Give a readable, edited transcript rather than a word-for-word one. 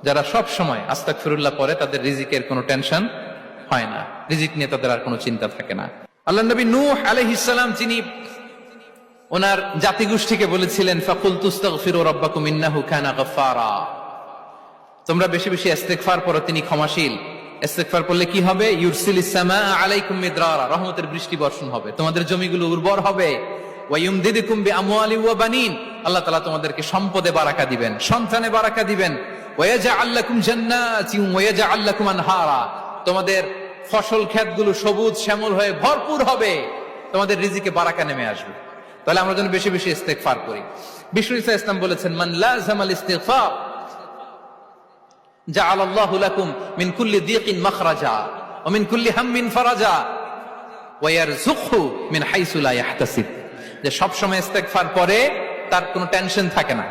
যারা সব সময় আস্তাগফিরুল্লাহ পড়ে তাদের রিজিকের কোনো টেনশন হয় না, রিজিক নিয়ে তাদের আর কোনো চিন্তা থাকে না। আল্লাহ নবী নূহ আলাইহিস সালাম যিনি ওনার জাতিগোষ্ঠীকে বলেছিলেন ফাকুলতু আস্তাগফিরু রাব্বাকুম ইন্নাহু কানা গাফফারা, তোমরা বেশি বেশি ইস্তেগফার পড়ো, তিনি ক্ষমাশীল। ইস্তেগফার করলে কি হবে? ইউরসিলিস সামাআ আলাইকুম মিদরারা, রহমতের বৃষ্টি বর্ষণ হবে, তোমাদের জমিগুলো উর্বর হবে। ওয়া ইউমদিদুকুম বিআমওয়ালি ওয়া বানিন, আল্লাহ তাআলা তোমাদেরকে সম্পদে বারাকা দিবেন, সন্তানে বারাকা দিবেন। ওয়া ইয়াজআল লাকুম জান্নাতিন ওয়া ইয়াজআল লাকুম আনহারা, তোমাদের ফসল ক্ষেতগুলো সবুজ শ্যামল হয়ে ভরপুর হবে, তোমাদের রিজিকে বারাকা নেমে আসবে। তাহলে আমরা যেন বেশি বেশি ইস্তেগফার করি। বিষ্ণু ঈসা ইসলাম বলেছেন মান লাযামাল ইস্তিগফার জাআলাল্লাহু লাকুম মিন কুল্লি দিকিন মাখরাজা ওয়া মিন কুল্লি হাম্মিন ফারাজা ওয়া ইয়ারযুকহু মিন হাইসু লা ইয়াহতাসিব, যে সব সময় ইস্তেগফার করে তার কোনো টেনশন থাকে না,